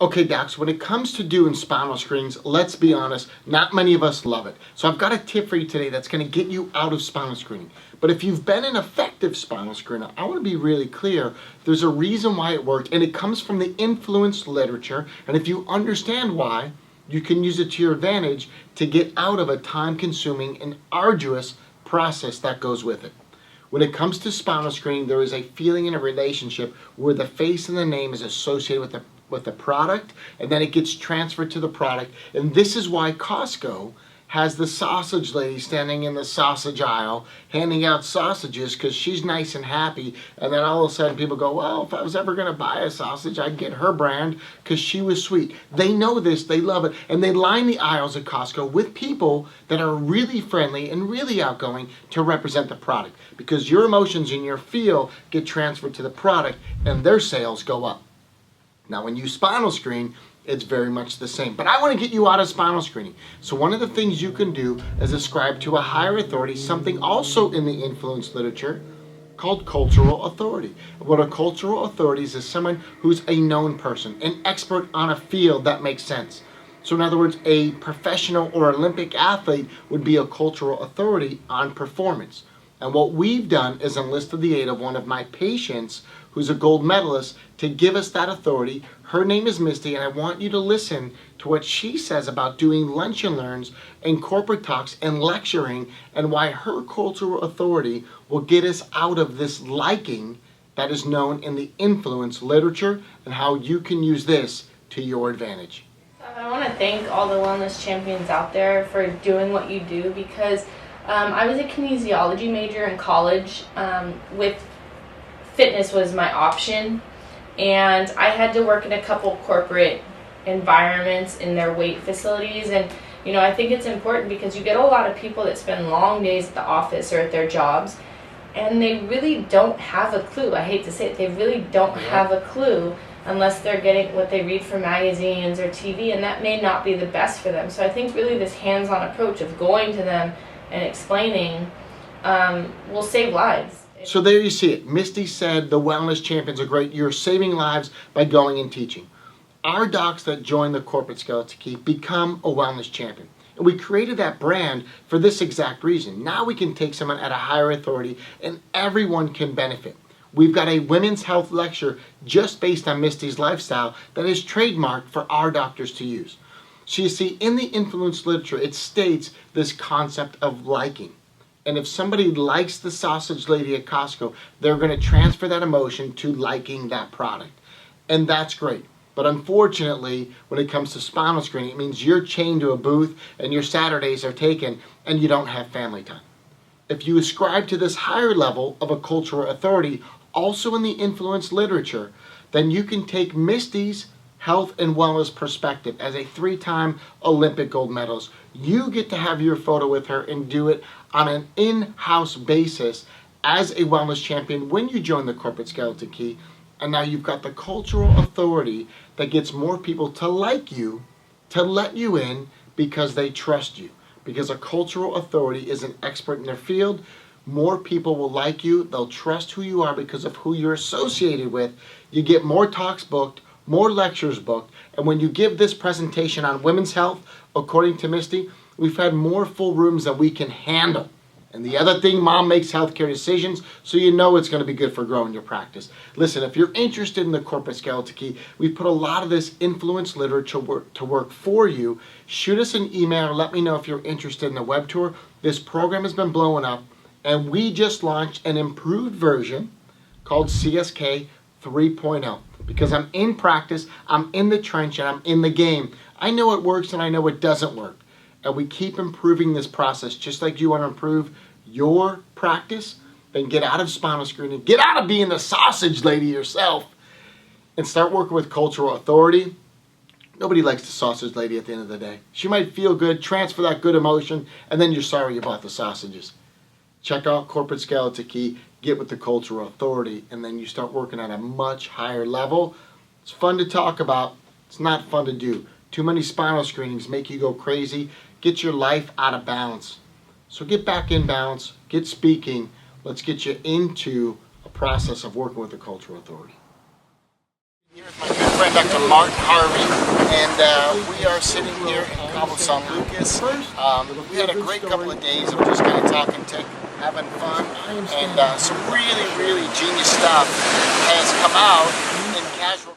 Okay, docs, when it comes to doing spinal screenings, let's be honest, not many of us love it. So I've got a tip for you today that's going to get you out of spinal screening. But if you've been an effective spinal screener, I want to be really clear, there's a reason why it worked, and it comes from the influence literature. And if you understand why, you can use it to your advantage to get out of a time-consuming and arduous process that goes with it. When it comes to spinal screening, there is a feeling in a relationship where the face and the name is associated with the product, and then it gets transferred to the product. And this is why Costco has the sausage lady standing in the sausage aisle handing out sausages because she's nice and happy, and then all of a sudden people go, well, if I was ever going to buy a sausage, I'd get her brand because she was sweet. They know this, they love it, and they line the aisles at Costco with people that are really friendly and really outgoing to represent the product, because your emotions and your feel get transferred to the product and their sales go up. Now, when you spinal screen, it's very much the same. But I want to get you out of spinal screening. So one of the things you can do is ascribe to a higher authority, something also in the influence literature called cultural authority. What a cultural authority is someone who's a known person, an expert on a field that makes sense. So in other words, a professional or Olympic athlete would be a cultural authority on performance. And what we've done is enlisted the aid of one of my patients who's a gold medalist to give us that authority. Her name is Misty, and I want you to listen to what she says about doing lunch and learns and corporate talks and lecturing, and why her cultural authority will get us out of this liking that is known in the influence literature, and how you can use this to your advantage. I want to thank all the wellness champions out there for doing what you do, because I was a kinesiology major in college. With fitness was my option, and I had to work in a couple corporate environments in their weight facilities. And you know, I think it's important because you get a lot of people that spend long days at the office or at their jobs, and they really don't have a clue. I hate to say it, they really don't have a clue unless they're getting what they read from magazines or TV, and that may not be the best for them. So I think really this hands-on approach of going to them and explaining will save lives. So there you see it. Misty said the wellness champions are great. You're saving lives by going and teaching. Our docs that join the corporate skeleton key become a wellness champion. And we created that brand for this exact reason. Now we can take someone at a higher authority and everyone can benefit. We've got a women's health lecture just based on Misty's lifestyle that is trademarked for our doctors to use. So you see, in the influence literature, it states this concept of liking. And if somebody likes the sausage lady at Costco, they're going to transfer that emotion to liking that product. And that's great. But unfortunately, when it comes to spinal screening, it means you're chained to a booth and your Saturdays are taken and you don't have family time. If you ascribe to this higher level of a cultural authority, also in the influence literature, then you can take Misty's health and wellness perspective as a 3-time Olympic gold medalist. You get to have your photo with her and do it on an in-house basis as a wellness champion when you join the corporate skeleton key. And now you've got the cultural authority that gets more people to like you, to let you in because they trust you. Because a cultural authority is an expert in their field. More people will like you. They'll trust who you are because of who you're associated with. You get more talks booked, more lectures booked, and when you give this presentation on women's health, according to Misty, we've had more full rooms than we can handle. And the other thing, mom makes healthcare decisions, so you know it's going to be good for growing your practice. Listen, if you're interested in the corporate skeleton key, we've put a lot of this influence literature to work for you. Shoot us an email or let me know if you're interested in the web tour. This program has been blowing up, and we just launched an improved version called CSK 3.0. Because I'm in practice, I'm in the trench, and I'm in the game. I know what works and I know what doesn't work. And we keep improving this process. Just like you want to improve your practice, then get out of spinal screening, get out of being the sausage lady yourself, and start working with cultural authority. Nobody likes the sausage lady at the end of the day. She might feel good, transfer that good emotion, and then you're sorry you bought the sausages. Check out Corporate Skeleton Key, get with the cultural authority, and then you start working at a much higher level. It's fun to talk about. It's not fun to do. Too many spinal screenings make you go crazy, get your life out of balance. So get back in balance, get speaking. Let's get you into a process of working with the cultural authority. Here's my friend Dr. Martin Harvey, and we are sitting here in Cabo San Lucas. We had a great couple of days of just kind of talking tech, having fun, and some really, really genius stuff has come out in casual